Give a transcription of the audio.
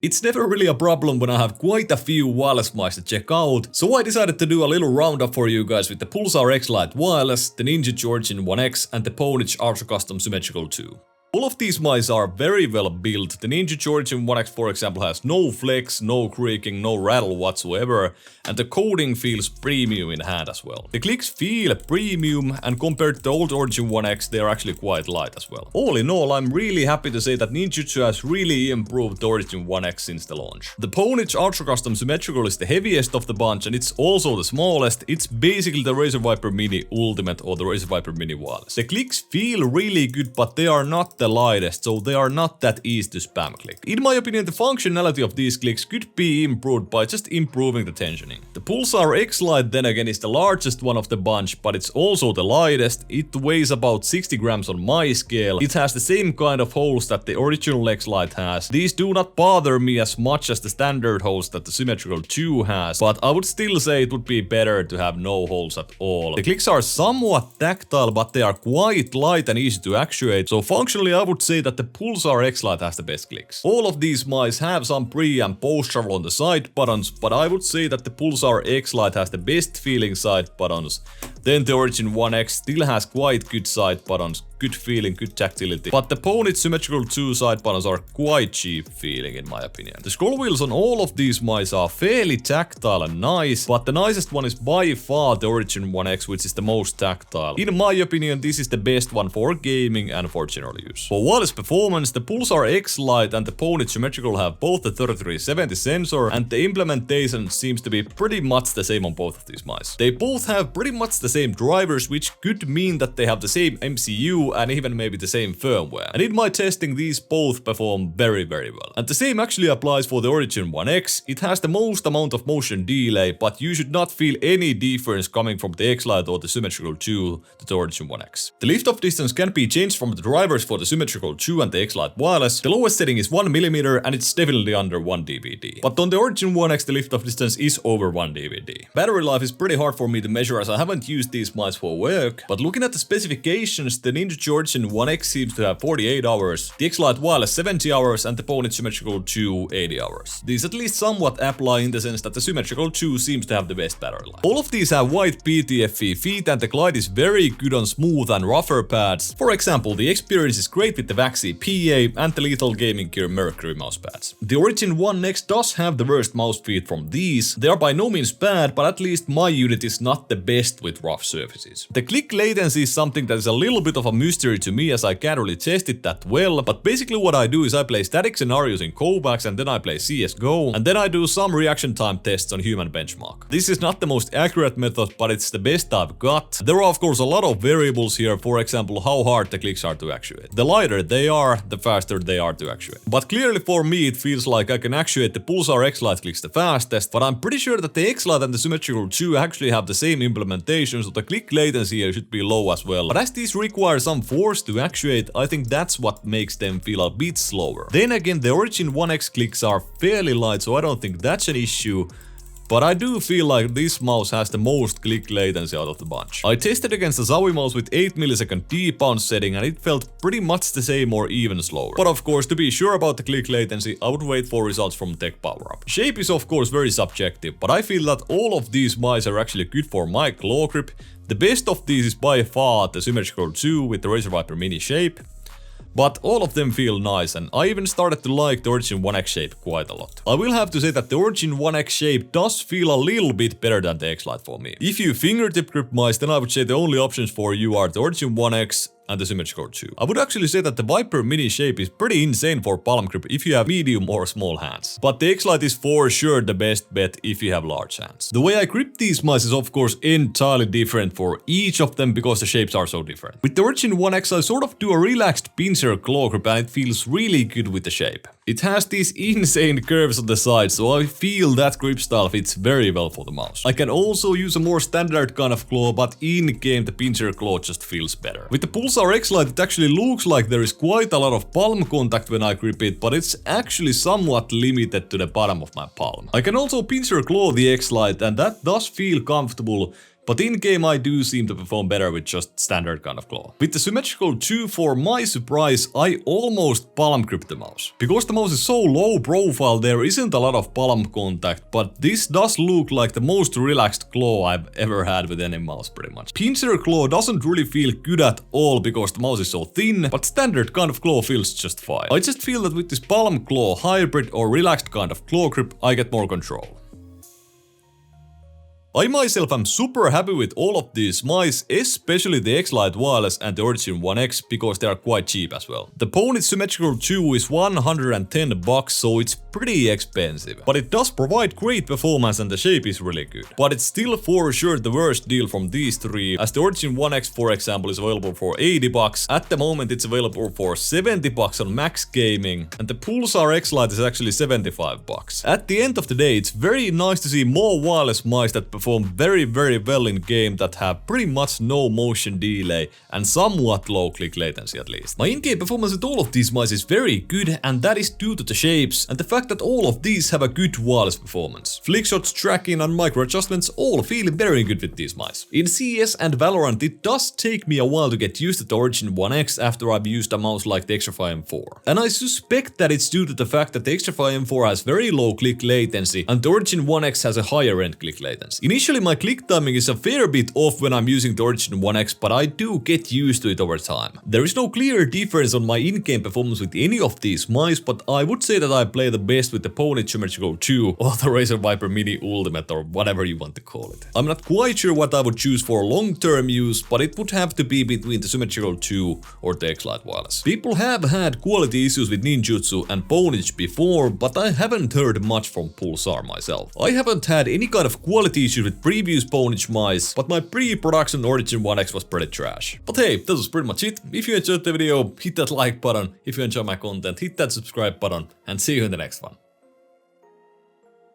It's never really a problem when I have quite a few wireless mice to check out, so I decided to do a little roundup for you guys with the Pulsar X Lite Wireless, the Ninjutso Origin 1X and the Pwnage Ultra Custom Symmetrical 2. All of these mice are very well built. The Ninjutso Origin 1X, for example, has no flex, no creaking, no rattle whatsoever, and the coding feels premium in hand as well. The clicks feel premium, and compared to the old Origin 1X, they are actually quite light as well. All in all, I'm really happy to say that Ninjutso has really improved the Origin 1X since the launch. The Pwnage Ultra Custom Symmetrical is the heaviest of the bunch, and it's also the smallest. It's basically the Razor Viper Mini Ultimate or the Razor Viper Mini Wireless. The clicks feel really good, but they are not the lightest, so they are not that easy to spam click. In my opinion, the functionality of these clicks could be improved by just improving the tensioning. The Pulsar X Lite then again is the largest one of the bunch, but it's also the lightest. It weighs about 60 grams on my scale. It has the same kind of holes that the original X Lite has. These do not bother me as much as the standard holes that the Symmetrical 2 has, but I would still say it would be better to have no holes at all. The clicks are somewhat tactile, but they are quite light and easy to actuate, so functionally I would say that the Pulsar X Lite has the best clicks. All of these mice have some pre and post travel on the side buttons, but I would say that the Pulsar X Lite has the best feeling side buttons. Then the Origin 1X still has quite good side buttons, good feeling, good tactility, but the Pwnage Symmetrical 2 side buttons are quite cheap feeling in my opinion. The scroll wheels on all of these mice are fairly tactile and nice, but the nicest one is by far the Origin 1X, which is the most tactile. In my opinion, this is the best one for gaming and for general use. For wireless performance, the Pulsar X Lite and the Pwnage Symmetrical have both the 3370 sensor, and the implementation seems to be pretty much the same on both of these mice. They both have pretty much the same drivers, which could mean that they have the same MCU and even maybe the same firmware. And in my testing, these both perform very well. And the same actually applies for the Origin 1X. It has the most amount of motion delay, but you should not feel any difference coming from the X Lite or the Symmetrical 2 to the Origin 1X. The lift-off distance can be changed from the drivers for the Symmetrical 2 and the X Lite Wireless. The lowest setting is 1mm and it's definitely under 1 dBd. But on the Origin 1X, the lift-off distance is over 1 dBd. Battery life is pretty hard for me to measure as I haven't used these mice for work, but looking at the specifications, the Ninjutso Origin 1X seems to have 48 hours, the X Lite Wireless 70 hours and the Pwnage Symmetrical 2 80 hours. These at least somewhat apply in the sense that the Symmetrical 2 seems to have the best battery life. All of these have wide PTFE feet and the glide is very good on smooth and rougher pads. For example, the experience is great with the Waxy PA and the LethalGamingGear Mercury mousepads. The Origin 1X does have the worst mouse feet from these. They are by no means bad, but at least my unit is not the best with rough surfaces. The click latency is something that is a little bit of a mystery to me as I can't really test it that well, but basically what I do is I play static scenarios in Kovacs and then I play CSGO, and then I do some reaction time tests on human benchmark. This is not the most accurate method, but it's the best I've got. There are of course a lot of variables here, for example how hard the clicks are to actuate. The lighter they are, the faster they are to actuate. But clearly for me it feels like I can actuate the Pulsar X Lite clicks the fastest, but I'm pretty sure that the X Lite and the Symmetrical 2 actually have the same implementation, so the click latency here should be low as well. But as these require some force to actuate, I think that's what makes them feel a bit slower. Then again, the Origin 1X clicks are fairly light, so I don't think that's an issue. But I do feel like this mouse has the most click latency out of the bunch. I tested against the Zowie mouse with 8 millisecond D-bounce setting and it felt pretty much the same or even slower. But of course, to be sure about the click latency, I would wait for results from Tech Power Up. Shape is of course very subjective, but I feel that all of these mice are actually good for my claw grip. The best of these is by far the Symmetrical 2 with the Razor Viper Mini shape. But all of them feel nice, and I even started to like the Origin 1X shape quite a lot. I will have to say that the Origin 1X shape does feel a little bit better than the X Lite for me. If you fingertip grip mice, then I would say the only options for you are the Origin 1X and the Symmetrical 2. I would actually say that the Viper Mini shape is pretty insane for palm grip if you have medium or small hands. But the X Lite is for sure the best bet if you have large hands. The way I grip these mice is of course entirely different for each of them because the shapes are so different. With the Origin 1X I sort of do a relaxed pincer claw grip and it feels really good with the shape. It has these insane curves on the side, so I feel that grip style fits very well for the mouse. I can also use a more standard kind of claw, but in game the pincer claw just feels better. With the Pulsar X Lite it actually looks like there is quite a lot of palm contact when I grip it, but it's actually somewhat limited to the bottom of my palm. I can also pincer claw the X Lite and that does feel comfortable, but in-game I do seem to perform better with just standard kind of claw. With the symmetrical 2, for my surprise, I almost palm grip the mouse. Because the mouse is so low profile, there isn't a lot of palm contact, but this does look like the most relaxed claw I've ever had with any mouse pretty much. Pincer claw doesn't really feel good at all because the mouse is so thin, but standard kind of claw feels just fine. I just feel that with this palm claw, hybrid or relaxed kind of claw grip, I get more control. I myself am super happy with all of these mice, especially the X-Lite Wireless and the Origin One X, because they are quite cheap as well. The Pwnage Symmetrical 2 is $110, so it's pretty expensive. But it does provide great performance and the shape is really good. But it's still for sure the worst deal from these three, as the Origin One X, for example, is available for $80. At the moment it's available for $70 on Max Gaming, and the Pulsar X-Lite is actually $75. At the end of the day, it's very nice to see more wireless mice that perform very well in game, that have pretty much no motion delay and somewhat low click latency at least. My in-game performance with all of these mice is very good, and that is due to the shapes and the fact that all of these have a good wireless performance. Flickshots, tracking and micro adjustments all feel very good with these mice. In CS and Valorant it does take me a while to get used to the Origin One X after I've used a mouse like the Xtrfy M4. And I suspect that it's due to the fact that the Xtrfy M4 has very low click latency and the Origin One X has a higher end click latency. Initially my click timing is a fair bit off when I'm using the Origin One X, but I do get used to it over time. There is no clear difference on my in-game performance with any of these mice, but I would say that I play the best with the Pwnage Symmetrical 2 or the Razer Viper Mini Ultimate or whatever you want to call it. I'm not quite sure what I would choose for long-term use, but it would have to be between the Symmetrical 2 or the X-Lite Wireless. People have had quality issues with Ninjutso and Pwnage before, but I haven't heard much from Pulsar myself. I haven't had any kind of quality issues with previous Pwnage mice, but my pre-production Origin One X was pretty trash. But hey, that was pretty much it. If you enjoyed the video, hit that like button. If you enjoy my content, hit that subscribe button, and see you in the next one.